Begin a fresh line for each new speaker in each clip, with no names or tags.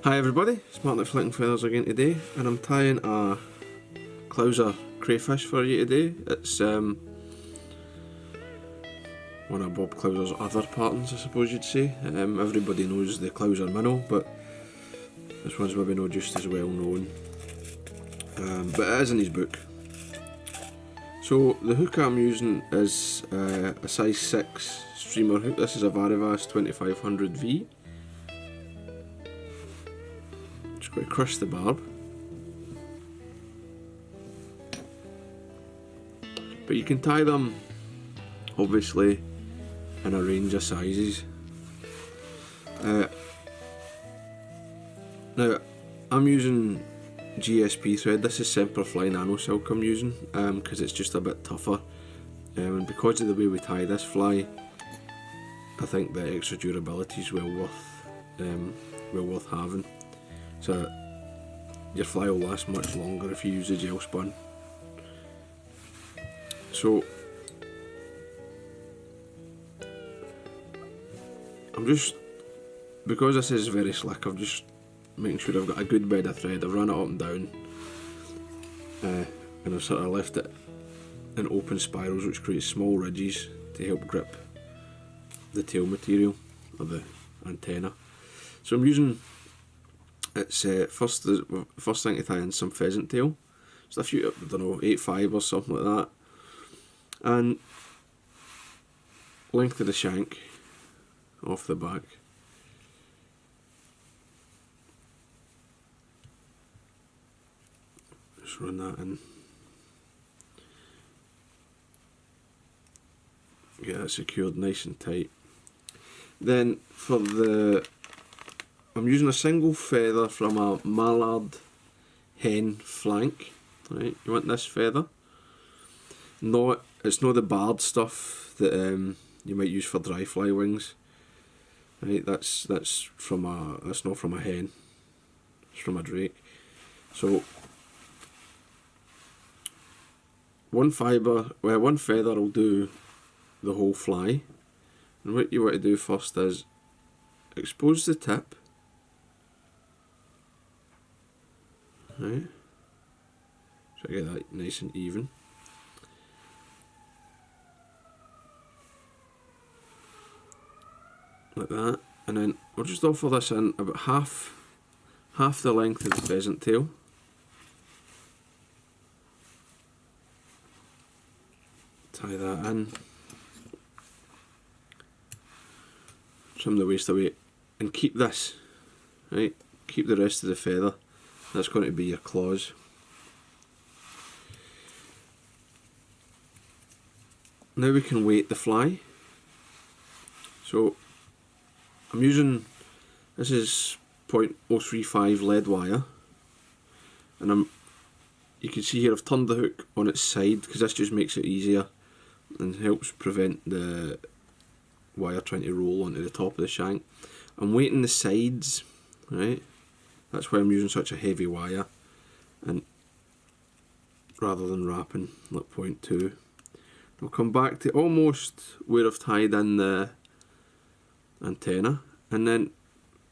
Hi everybody, smallmouth flicking feathers again today, and I'm tying a Clouser Crayfish for you today. It's one of Bob Clouser's other patterns, I suppose you'd say. Everybody knows the Clouser minnow, but this one's maybe not just as well known. But it is in his book. So the hook I'm using is a size 6 streamer hook. This is a Varivas 2500V. Just got to crush the barb. But you can tie them obviously in a range of sizes. Now I'm using GSP thread. This is Semperfli Nano Silk I'm using because it's just a bit tougher, and because of the way we tie this fly, I think the extra durability is well worth having. So your fly will last much longer if you use the gel spun. So because this is very slick, I'm just making sure I've got a good bed of thread. I've run it up and down, and I've sort of left it in open spirals, which creates small ridges to help grip the tail material of the antenna. So I'm using, it's first thing to tie in some pheasant tail, just a few, I don't know, 8 fibres, something like that, and length of the shank off the back. Just run that in. Get that secured nice and tight. Then for I'm using a single feather from a mallard hen flank. Right, you want this feather. It's not the barred stuff that you might use for dry fly wings. Right, that's not from a hen. It's from a drake. So one feather will do the whole fly, and what you want to do first is expose the tip, right, so I get that nice and even. Like that, and then I'll just offer this in about half the length of the pheasant tail. Tie that in, trim the waist away, and keep this, right? Keep the rest of the feather. That's going to be your claws. Now we can weight the fly. So I'm using, this is 0.035 lead wire, and you can see here I've turned the hook on its side because this just makes it easier and helps prevent the wire trying to roll onto the top of the shank. I'm weighting the sides, right? That's why I'm using such a heavy wire, and rather than wrapping like 0.2. I'll come back to almost where I've tied in the antenna, and then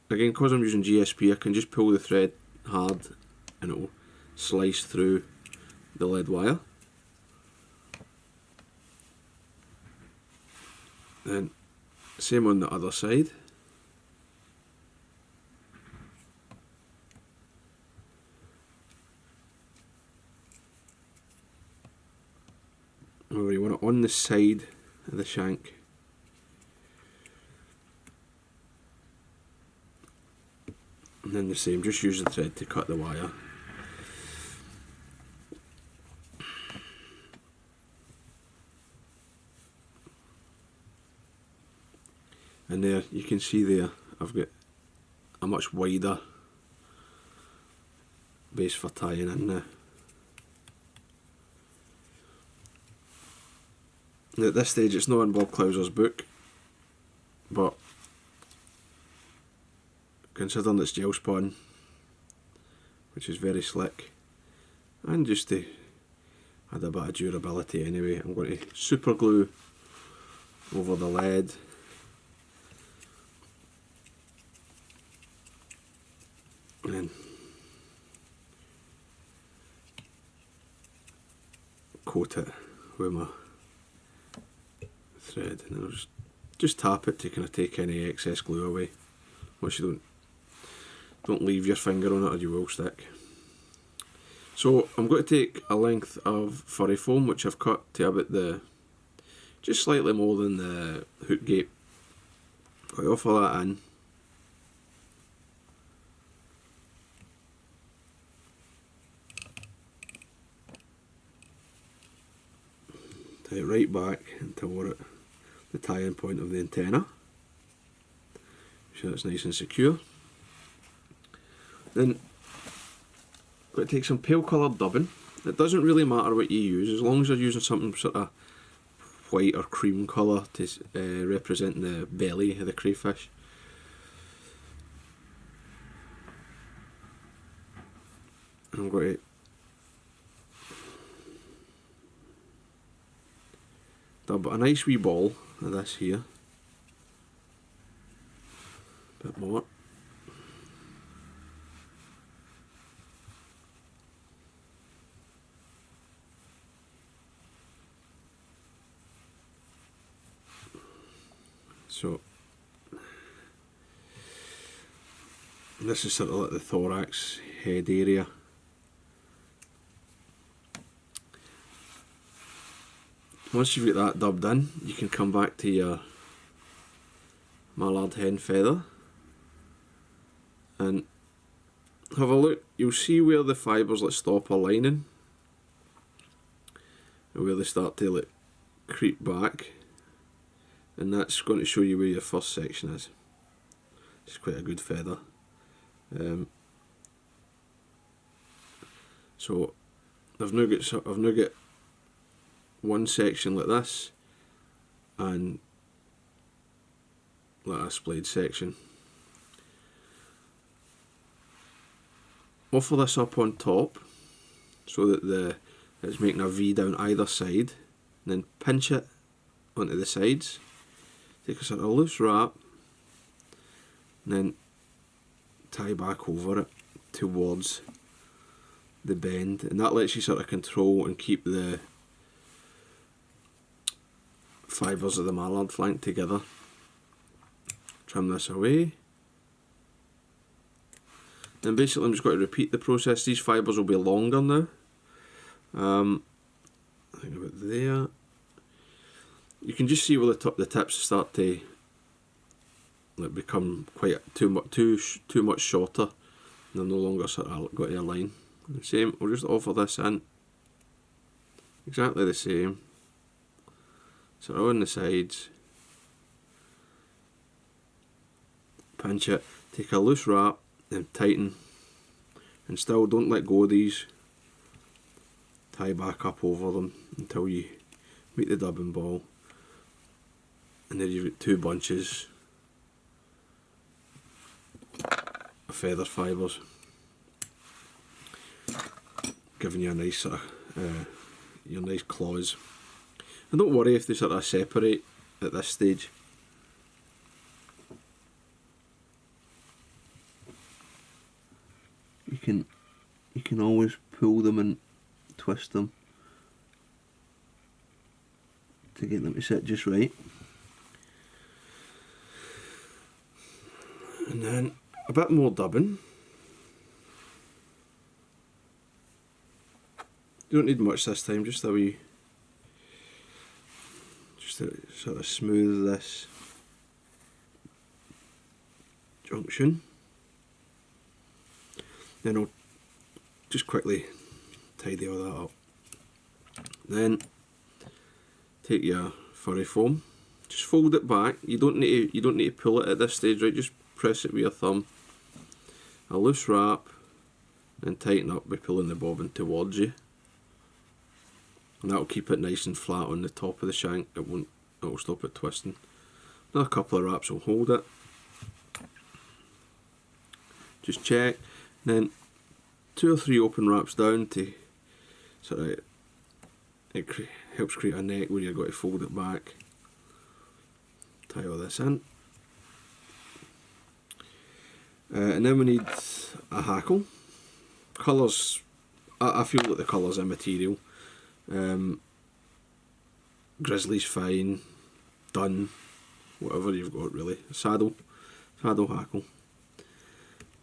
again, because I'm using GSP, I can just pull the thread hard and it will slice through the lead wire. Then same on the other side. Remember, you want it on the side of the shank. And then the same, just use the thread to cut the wire. And there, you can see there, I've got a much wider base for tying in now. And at this stage, it's not in Bob Clouser's book, but considering it's gel spun, which is very slick, and just to add a bit of durability anyway, I'm going to super glue over the lead and then coat it with my thread, and then I'll just tap it to kind of take any excess glue away. Once you don't leave your finger on it or you will stick. So I'm going to take a length of furry foam which I've cut to about just slightly more than the hook gape. Got offer that in. Tie it right back toward the tie-in point of the antenna. So that's nice and secure. Then I'm going to take some pale coloured dubbing. It doesn't really matter what you use, as long as you're using something sort of white or cream colour to represent the belly of the crayfish. And I'm going to dub a nice wee ball of this here. A bit more. So this is sort of like the thorax head area. Once you've got that dubbed in, you can come back to your mallard hen feather and have a look. You'll see where the fibres like stop aligning and where they start to like creep back, and that's going to show you where your first section is. It's quite a good feather. So I've now got one section like this and like a splayed section. Offer this up on top so that it's making a V down either side, and then pinch it onto the sides. Take a sort of loose wrap and then tie back over it towards the bend, and that lets you sort of control and keep the fibres of the mallard flank together. Trim this away. Then basically I'm just going to repeat the process. These fibres will be longer now. I think about there. You can just see where the tips start to like become quite too much shorter, and they're no longer sort of got to align. The same, we'll just offer this in exactly the same. So on the sides, pinch it, take a loose wrap and tighten, and still don't let go of these. Tie back up over them until you meet the dubbing ball, and then you've got two bunches of feather fibres, giving you a nice sort of your nice claws. And don't worry if they sort of separate at this stage. You can always pull them and twist them to get them to sit just right. And then a bit more dubbing. You don't need much this time, just a wee, just to sort of smooth this junction. Then I'll just quickly tidy all that up. Then take your furry foam, just fold it back. You don't need to pull it at this stage, right? Just press it with your thumb. A loose wrap and tighten up by pulling the bobbin towards you. And that'll keep it nice and flat on the top of the shank. It'll stop it twisting. Another couple of wraps will hold it. Just check. Then 2 or 3 open wraps down to sort of, it helps create a neck where you've got to fold it back. Tie all this in. And then we need a hackle. Colours, I feel that the colour's immaterial. Grizzly's fine, dun, whatever you've got really. Saddle hackle.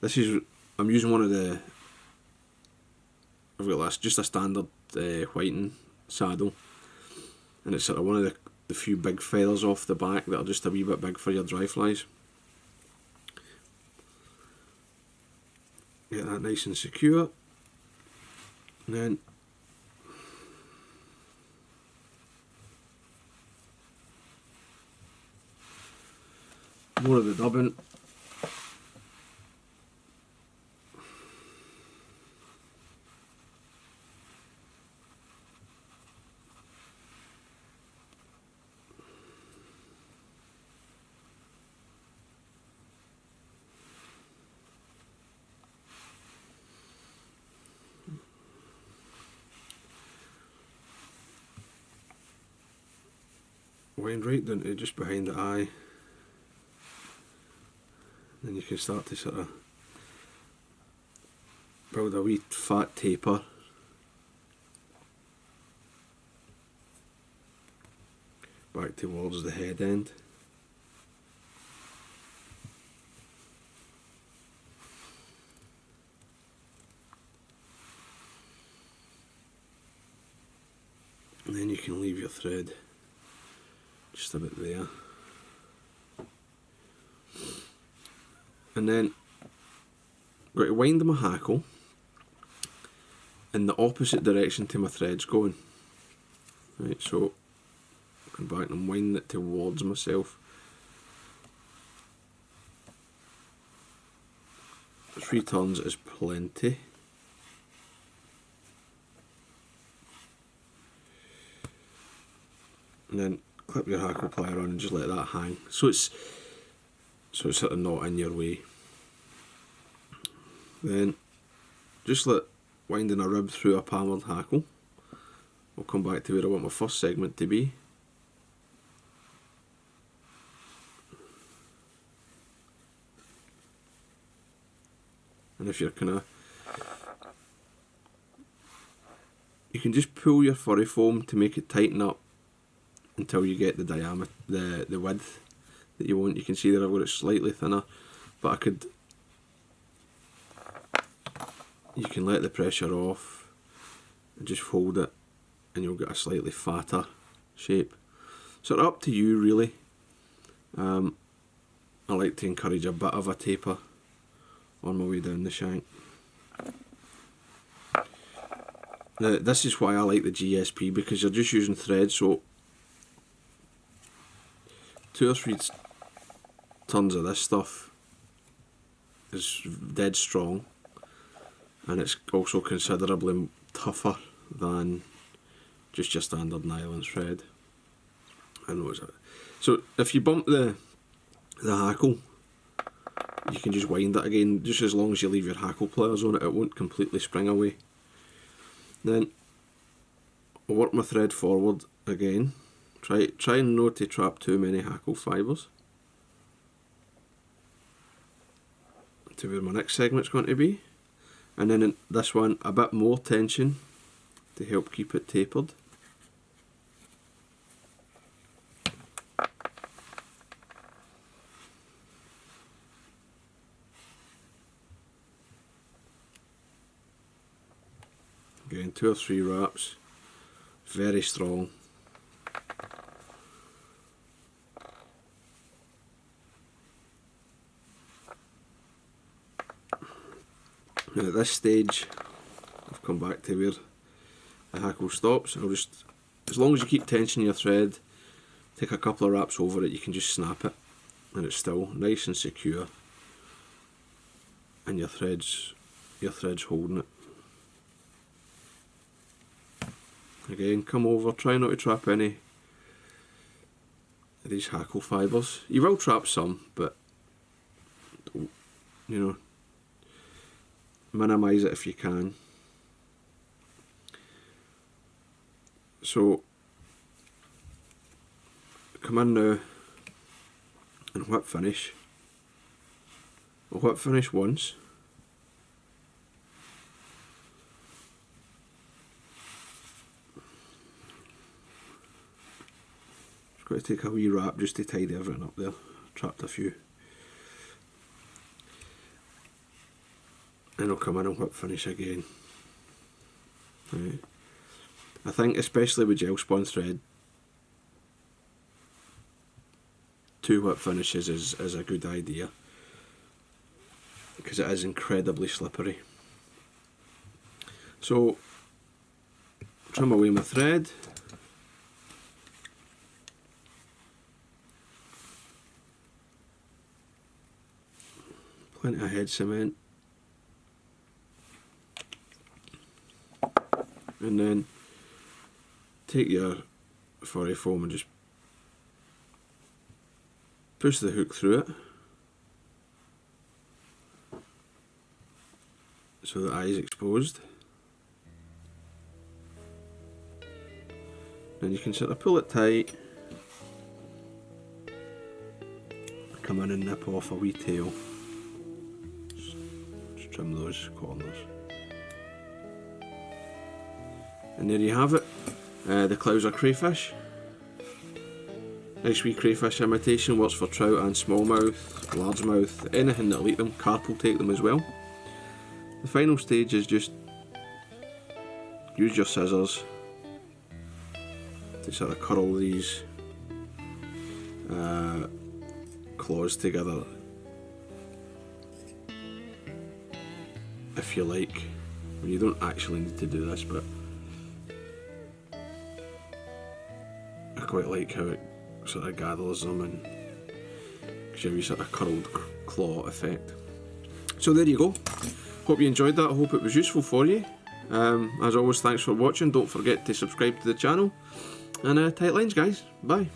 This is, I'm using one of the, I've got this, just a standard whiting saddle, and it's sort of one of the few big feathers off the back that are just a wee bit big for your dry flies. Get that nice and secure, and then more of the dubbing. Wind right down to just behind the eye. Then you can start to sort of build a wee fat taper. Back towards the head end. And then you can leave your thread just about there. And then I'm going to wind my hackle in the opposite direction to my thread's going. Right, so come back and wind it towards myself. 3 turns is plenty. And then clip your hackle plier on and just let that hang. So it's sort of not in your way. Then just let winding a rib through a palmered hackle. I'll come back to where I want my first segment to be. And if you're you can just pull your furry foam to make it tighten up until you get the diameter, the width that you want. You can see that I've got it slightly thinner, but you can let the pressure off and just hold it and you'll get a slightly fatter shape. So it's up to you really. I like to encourage a bit of a taper on my way down the shank. Now this is why I like the GSP, because you're just using thread, so 2 or 3 tons of this stuff is dead strong, and it's also considerably tougher than just your standard nylon thread. I know it's so if you bump the hackle, you can just wind it again, just as long as you leave your hackle pliers on it, it won't completely spring away. Then I'll work my thread forward again. Try not to trap too many hackle fibres to where my next segment's going to be, and then in this one a bit more tension to help keep it tapered. Again, 2 or 3 wraps, very strong. Now at this stage, I've come back to where the hackle stops. I'll just, as long as you keep tensioning your thread, take a couple of wraps over it, you can just snap it, and it's still nice and secure, and your thread's holding it. Again, come over, try not to trap any of these hackle fibres. You will trap some, but you know, minimise it if you can. So come in now and whip finish. I'll whip finish once, Got to take a wee wrap just to tidy everything up there. Trapped a few. And I'll come in and whip finish again. Right. I think especially with gel spun thread, 2 whip finishes is a good idea, because it is incredibly slippery. So trim away my thread. Plenty of head cement. And then take your furry foam and just push the hook through it so the eye is exposed. Then you can sort of pull it tight, come in and nip off a wee tail. Just trim those corners. And there you have it, the Clouser Crayfish. Nice wee crayfish imitation, works for trout and smallmouth, largemouth, anything that'll eat them. Carp will take them as well. The final stage is just use your scissors to sort of curl these claws together, if you like. You don't actually need to do this, but I quite like how it sort of gathers them and gives you a sort of curled claw effect. So there you go. Hope you enjoyed that. I hope it was useful for you. As always, thanks for watching. Don't forget to subscribe to the channel. And tight lines, guys. Bye.